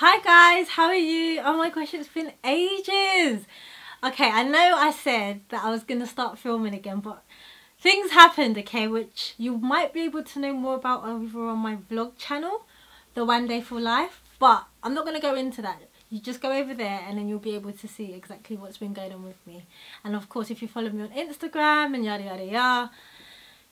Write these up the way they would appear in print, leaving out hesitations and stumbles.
Hi guys, how are you? Oh my gosh, it's been ages. Okay, I know I said that I was going to start filming again, but things happened, okay, which you might be able to know more about over on my vlog channel, The WandesWorld Life, but I'm not going to go into that. You just go over there and then you'll be able to see exactly what's been going on with me. And of course, if you follow me on Instagram and yada yada yada.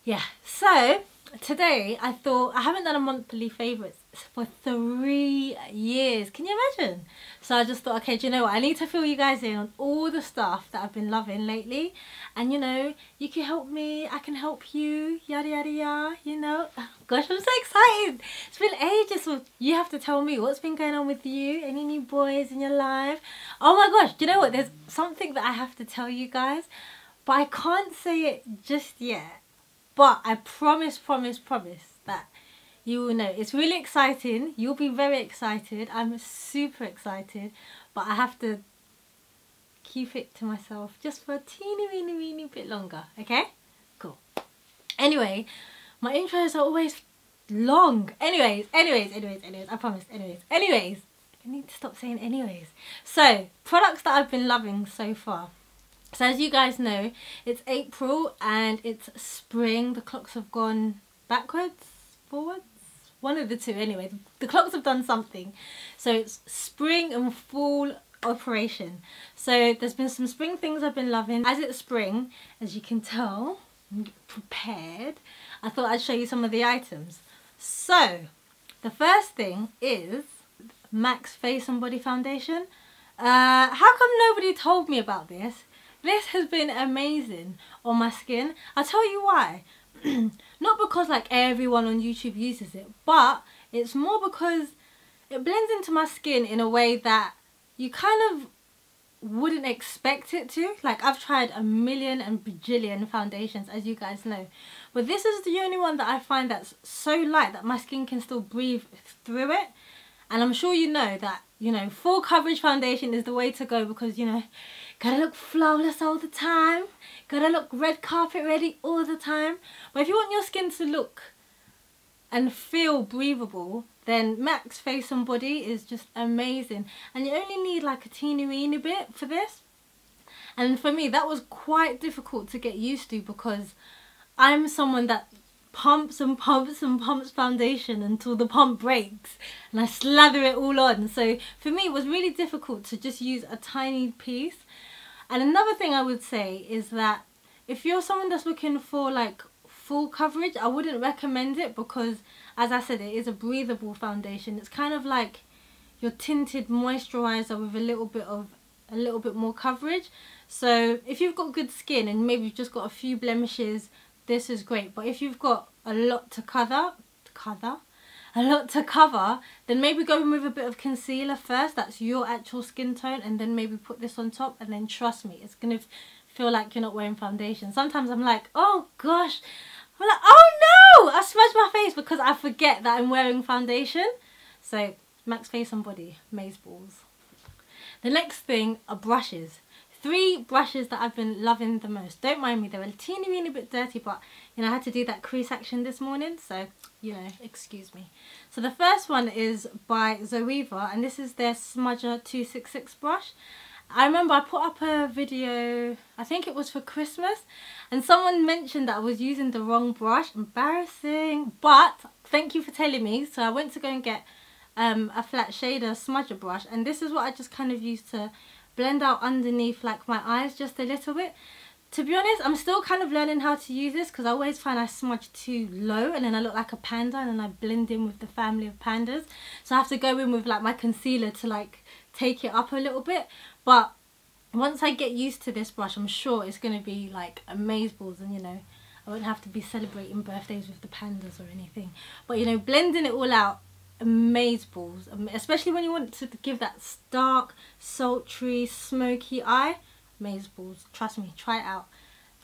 Yeah, so today I thought, I haven't done a monthly favourites for 3 years. Can you imagine? So I just thought, okay, do you know what? I need to fill you guys in on all the stuff that I've been loving lately. And you know, you can help me, I can help you, yada yada yada, you know. Gosh, I'm so excited. It's been ages, so you have to tell me what's been going on with you, any new boys in your life. Oh my gosh, do you know what? There's something that I have to tell you guys, but I can't say it just yet. But I promise that you will know. It's really exciting. You'll be very excited. I'm super excited. But I have to keep it to myself just for a teeny bit longer. Okay? Cool. Anyway, my intros are always long. Anyways, I promise. Anyways. I need to stop saying anyways. So, products that I've been loving so far. So as you guys know, it's April and it's spring. The clocks have gone backwards, forwards, one of the two. Anyway, the clocks have done something. So it's spring and fall operation. So there's been some spring things I've been loving. As it's spring, as you can tell, I'm prepared. I thought I'd show you some of the items. So the first thing is MAC's Face and Body Foundation. How come nobody told me about this? This has been amazing on my skin. I'll tell you why. Not because like everyone on YouTube uses it, but it's more because it blends into my skin in a way that you kind of wouldn't expect it to. Like, I've tried a million and bajillion foundations, as you guys know, but this is the only one that I find that's so light that my skin can still breathe through it. And I'm sure you know that, you know, full coverage foundation is the way to go because, you know, gotta look flawless all the time. Gotta look red carpet ready all the time. But if you want your skin to look and feel breathable, then MAC's Face and Body is just amazing. And you only need like a teeny bit for this. And for me, that was quite difficult to get used to because I'm someone that pumps and pumps foundation until the pump breaks and I slather it all on. So for me it was really difficult to just use a tiny piece. And another thing I would say is that if you're someone that's looking for like full coverage, I wouldn't recommend it because, as I said, it is a breathable foundation. It's kind of like your tinted moisturizer with a little bit more coverage. So if you've got good skin and maybe you've just got a few blemishes, this is great. But if you've got a lot to cover, then maybe go in with a bit of concealer first. That's your actual skin tone, and then maybe put this on top, and then trust me, it's gonna feel like you're not wearing foundation. Sometimes I'm like, oh gosh, I'm like, oh no, I smudged my face because I forget that I'm wearing foundation. So MAC's Face and Body, amaze balls. The next thing are brushes. 3 brushes that I've been loving the most. Don't mind me, they're a teeny bit dirty, but you know, I had to do that crease action this morning, so you know, excuse me. So the first one is by Zoeva, and this is their Smudger 266 brush. I remember I put up a video, I think it was for Christmas, and someone mentioned that I was using the wrong brush. Embarrassing, but thank you for telling me. So I went to go and get a flat shader smudger brush, and this is what I just kind of used to blend out underneath like my eyes just a little bit. To be honest, I'm still kind of learning how to use this because I always find I smudge too low and then I look like a panda and then I blend in with the family of pandas. So I have to go in with like my concealer to like take it up a little bit. But once I get used to this brush, I'm sure it's going to be like amazeballs, and you know, I won't have to be celebrating birthdays with the pandas or anything. But you know, blending it all out, amazeballs, especially when you want to give that stark, sultry, smoky eye. Amazeballs, trust me, try it out.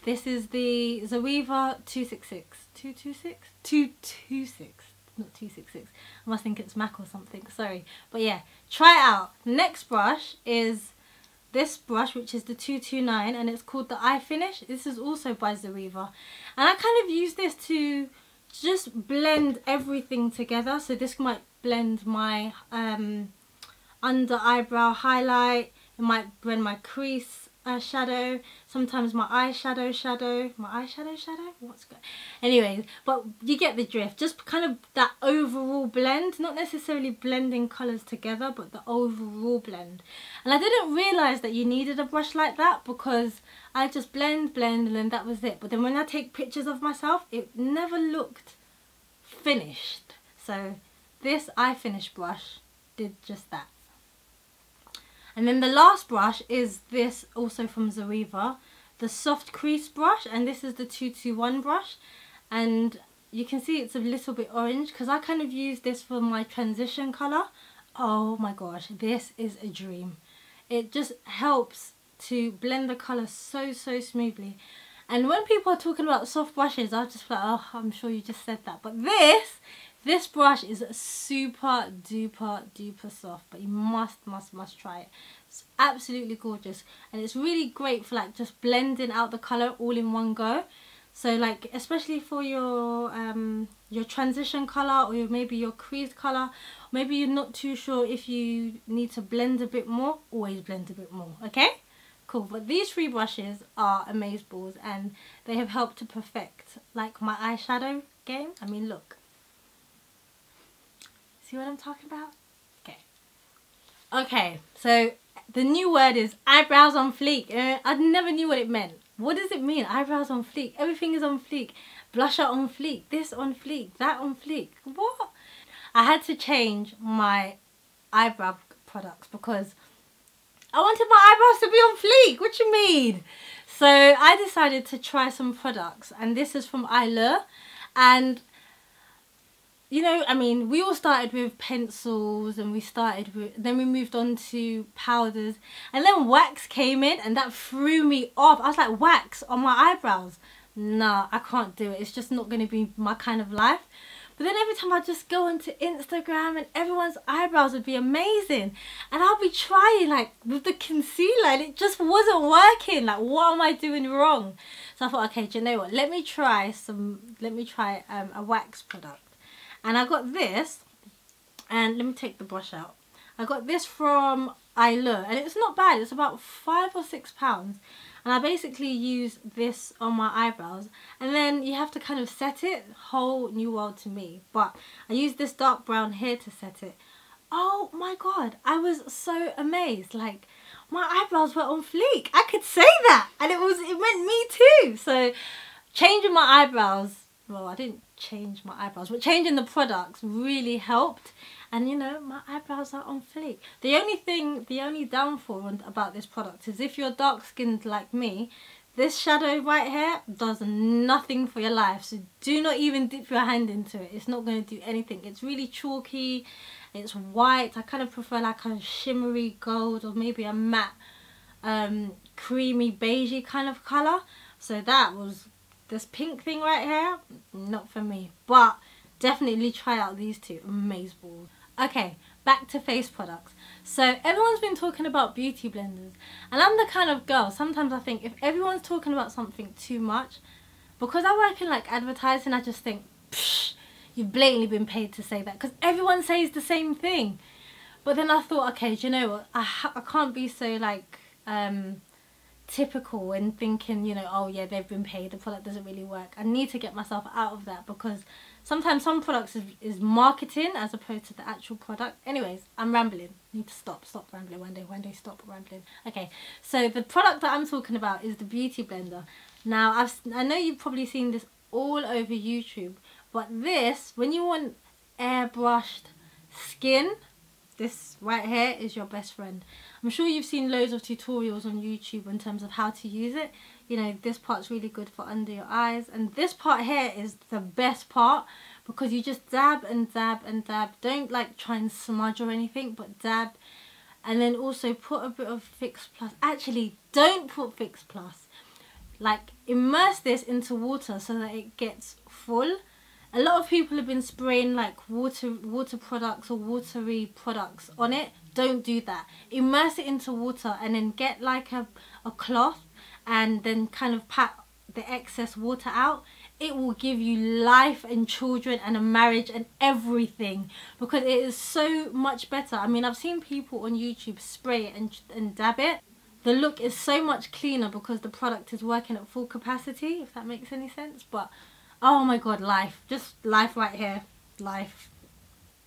This is the Zoeva 266, 226, not 266. I must think it's MAC or something, sorry. But yeah, try it out. Next brush is this brush, which is the 229, and it's called the Eye Finish. This is also by Zoeva, and I kind of use this to just blend everything together. So this might blend my under eyebrow highlight. It might blend my crease shadow, sometimes my eyeshadow shadow. What's good? Anyways, but you get the drift. Just kind of that overall blend, not necessarily blending colours together, but the overall blend. And I didn't realise that you needed a brush like that, because I just blend, and then that was it. But then when I take pictures of myself, it never looked finished. So this eye finish brush did just that. And then the last brush is this, also from Zoeva, the soft crease brush, and this is the 221 brush. And you can see it's a little bit orange because I kind of use this for my transition colour. Oh my gosh, this is a dream. It just helps to blend the colour so smoothly. And when people are talking about soft brushes, I just feel like, oh, I'm sure you just said that. But this brush is super duper soft, but you must try it. It's absolutely gorgeous, and it's really great for like just blending out the colour all in one go. So like, especially for your transition colour, or maybe your crease colour, maybe you're not too sure if you need to blend a bit more, always blend a bit more, okay? Cool. But these three brushes are amazeballs, and they have helped to perfect like my eyeshadow game. I mean, look. See what I'm talking about? Okay, so the new word is eyebrows on fleek. I never knew what it meant. What does it mean? Eyebrows on fleek. Everything is on fleek. Blusher on fleek. This on fleek. That on fleek. What? I had to change my eyebrow products because I wanted my eyebrows to be on fleek. What you mean? So I decided to try some products, and this is from Allure. And you know, I mean, we all started with pencils, and then we moved on to powders, and then wax came in, and that threw me off. I was like, wax on my eyebrows? Nah, I can't do it. It's just not going to be my kind of life. But then every time I just go onto Instagram, and everyone's eyebrows would be amazing, and I'll be trying like with the concealer, and it just wasn't working. Like, what am I doing wrong? So I thought, okay, do you know what? Let me try a wax product. And I got this, and let me take the brush out. I got this from Allure, and it's not bad. It's about £5 or £6. And I basically use this on my eyebrows, and then you have to kind of set it. Whole new world to me. But I use this dark brown here to set it. Oh my god, I was so amazed. Like, my eyebrows were on fleek. I could say that, and it meant me too. So changing my eyebrows, well, I didn't change my eyebrows, but changing the products really helped. And you know, my eyebrows are on fleek. The only downfall about this product is if you're dark skinned like me, this shadow right here does nothing for your life. So do not even dip your hand into it. It's not going to do anything. It's really chalky, it's white. I kind of prefer like a shimmery gold, or maybe a matte creamy beigey kind of colour. So that was this pink thing right here, not for me. But definitely try out these two, amazeballs. Okay, back to face products. So everyone's been talking about beauty blenders, and I'm the kind of girl, sometimes I think if everyone's talking about something too much, because I work in like advertising, I just think, psh, you've blatantly been paid to say that, because everyone says the same thing. But then I thought, okay, do you know what, I can't be so like typical and thinking, you know, oh yeah, they've been paid, the product doesn't really work. I need to get myself out of that, because sometimes some products is marketing as opposed to the actual product. Anyways, I'm rambling. I need to stop rambling. One day stop rambling. Okay, so the product that I'm talking about is the beauty blender. Now I know you've probably seen this all over YouTube, but this, when you want airbrushed skin, this right here is your best friend. I'm sure you've seen loads of tutorials on YouTube in terms of how to use it. You know, this part's really good for under your eyes, and this part here is the best part, because you just dab and dab and dab. Don't like try and smudge or anything, but dab. And then also put a bit of Fix Plus. Actually, don't put Fix Plus. Like, immerse this into water so that it gets full. A lot of people have been spraying like water products or watery products on it. Don't do that. Immerse it into water, and then get like a cloth, and then kind of pat the excess water out. it will give you life and children and a marriage and everything, because it is so much better. I mean, I've seen people on YouTube spray it and dab it. The look is so much cleaner because the product is working at full capacity, if that makes any sense. But oh my god, life. Just life right here. Life.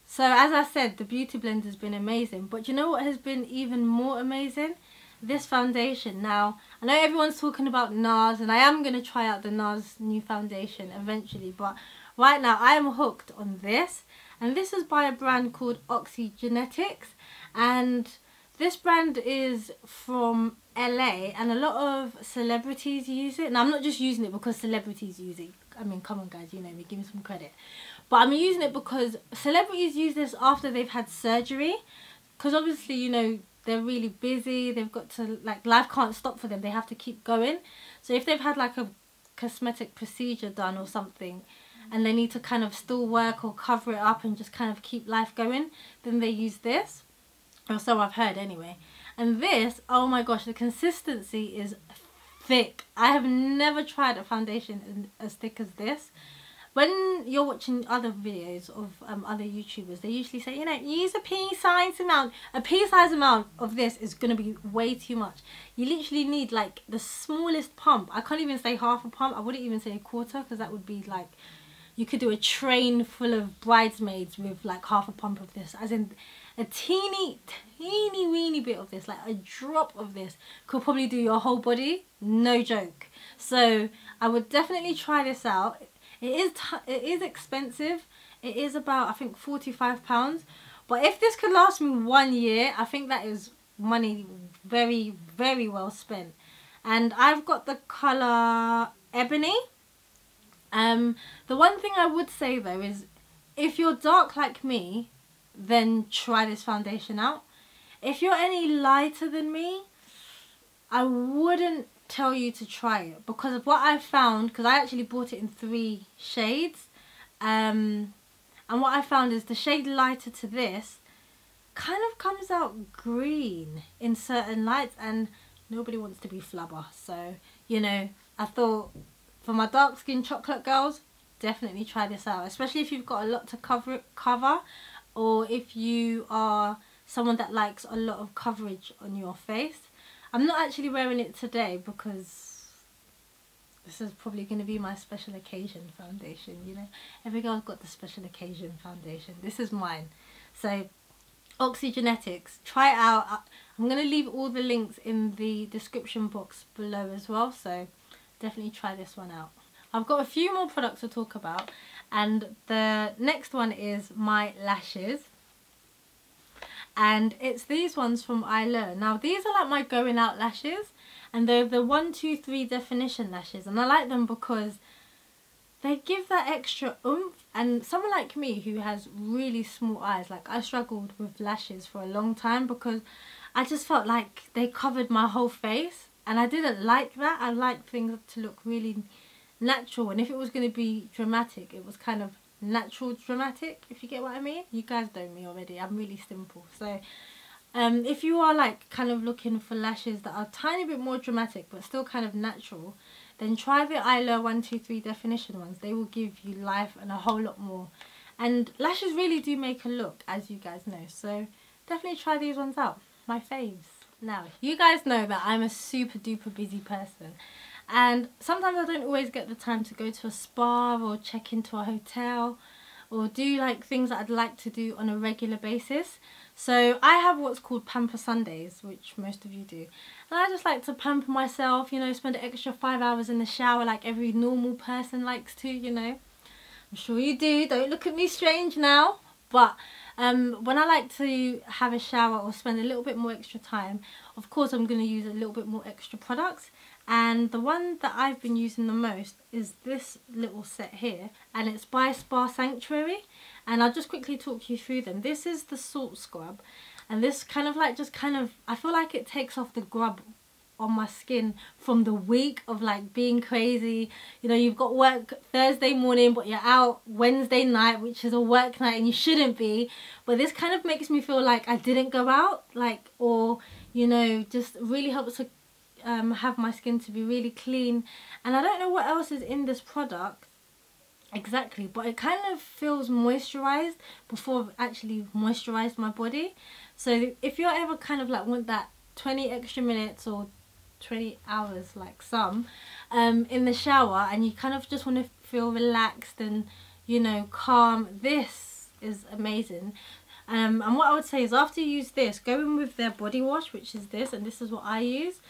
So as I said, the beauty blend has been amazing. But you know what has been even more amazing? This foundation. Now, I know everyone's talking about NARS, and I am going to try out the NARS new foundation eventually. But right now, I am hooked on this. And this is by a brand called Oxygenetics. And this brand is from LA, and a lot of celebrities use it. Now, I'm not just using it because celebrities use it. I mean, come on guys, you know me, give me some credit. But I'm using it because celebrities use this after they've had surgery. Because obviously, you know, they're really busy. They've got to, like, life can't stop for them. They have to keep going. So if they've had like a cosmetic procedure done or something, and they need to kind of still work or cover it up and just kind of keep life going, then they use this. Or so I've heard anyway. And this, oh my gosh, the consistency is thick. I have never tried a foundation as thick as this. When you're watching other videos of other YouTubers, they usually say, you know, use a pea-sized amount. A pea-sized amount of this is going to be way too much. You literally need like the smallest pump. I can't even say half a pump. I wouldn't even say a quarter, because that would be like, you could do a train full of bridesmaids with like half a pump of this. As in, a teeny weeny bit of this, like a drop of this, could probably do your whole body. No joke. So I would definitely try this out. It is expensive. It is about, I think, £45. But if this could last me 1 year, I think that is money very, very well spent. And I've got the colour Ebony. The one thing I would say though is, if you're dark like me, then try this foundation out. If you're any lighter than me, I wouldn't tell you to try it, because of what I found, because I actually bought it in 3 shades, and what I found is the shade lighter to this kind of comes out green in certain lights, and nobody wants to be flubber. So, you know, I thought for my dark skinned chocolate girls, definitely try this out, especially if you've got a lot to cover, or if you are someone that likes a lot of coverage on your face. I'm not actually wearing it today because this is probably going to be my special occasion foundation, you know. Every girl's got the special occasion foundation. This is mine. So, Oxygenetics, try it out. I'm going to leave all the links in the description box below as well, so definitely try this one out. I've got a few more products to talk about, and the next one is my lashes. And it's these ones from Eylure. Now these are like my going out lashes, and they're the 1, 2, 3 definition lashes, and I like them because they give that extra oomph. And someone like me who has really small eyes, like I struggled with lashes for a long time because I just felt like they covered my whole face, and I didn't like that. I like things to look really natural, and if it was going to be dramatic, it was kind of natural dramatic, if you get what I mean. You guys know me already, I'm really simple. So if you are like kind of looking for lashes that are a tiny bit more dramatic but still kind of natural, then try the Eylure 1, 2, 3 definition ones. They will give you life and a whole lot more. And lashes really do make a look, as you guys know, so definitely try these ones out. My faves. Now, you guys know that I'm a super duper busy person, and sometimes I don't always get the time to go to a spa or check into a hotel or do like things that I'd like to do on a regular basis. So I have what's called Pamper Sundays, which most of you do. And I just like to pamper myself, you know, spend an extra 5 hours in the shower like every normal person likes to, you know. I'm sure you do, don't look at me strange now. But when I like to have a shower or spend a little bit more extra time, of course I'm going to use a little bit more extra products. And the one that I've been using the most is this little set here, and it's by Spa Sanctuary, and I'll just quickly talk you through them. This is the salt scrub, and this kind of like I feel like it takes off the grub on my skin from the week of like being crazy. You know, you've got work Thursday morning but you're out Wednesday night, which is a work night, and you shouldn't be, but this kind of makes me feel like I didn't go out, like, or you know, just really helps to have my skin to be really clean. And I don't know what else is in this product, Exactly, but it kind of feels moisturized before I've actually moisturized my body. So if you're ever kind of like want that 20 extra minutes or 20 hours like some in the shower, and you kind of just want to feel relaxed and, you know, calm, this is amazing. And what I would say is, after you use this, go in with their body wash, which is this, and this is what I use.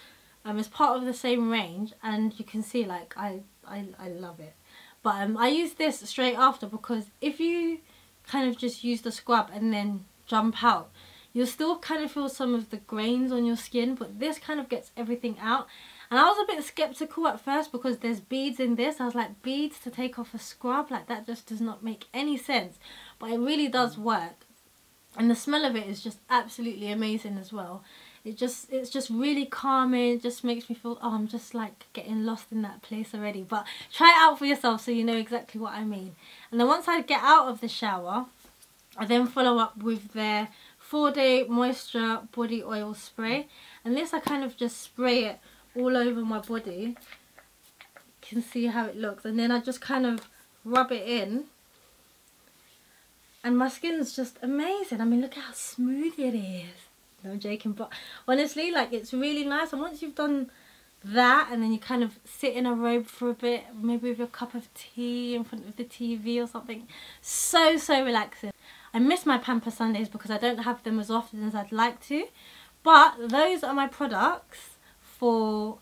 It's part of the same range, and you can see like I love it. But I use this straight after, because if you kind of just use the scrub and then jump out, you'll still kind of feel some of the grains on your skin, but this kind of gets everything out. And I was a bit skeptical at first because there's beads in this. I was like, beads to take off a scrub? Like, that just does not make any sense. But it really does work. And the smell of it is just absolutely amazing as well. It's just really calming. It just makes me feel, oh, I'm just like getting lost in that place already. But try it out for yourself so you know exactly what I mean. And then once I get out of the shower, I then follow up with their 4-day moisture body oil spray. And this, I kind of just spray it all over my body. You can see how it looks. And then I just kind of rub it in. And my skin's just amazing. I mean, look how smooth it is. No, I'm joking, but honestly, like, it's really nice. And once you've done that, and then you kind of sit in a robe for a bit, maybe with your cup of tea in front of the TV or something, so relaxing. I miss my Pamper Sundays because I don't have them as often as I'd like to, but those are my products for,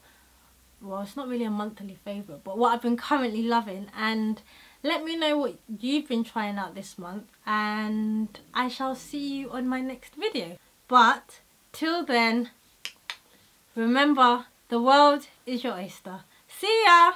well, it's not really a monthly favourite, but what I've been currently loving. And let me know what you've been trying out this month, and I shall see you on my next video. But till then, remember, the world is your oyster. See ya!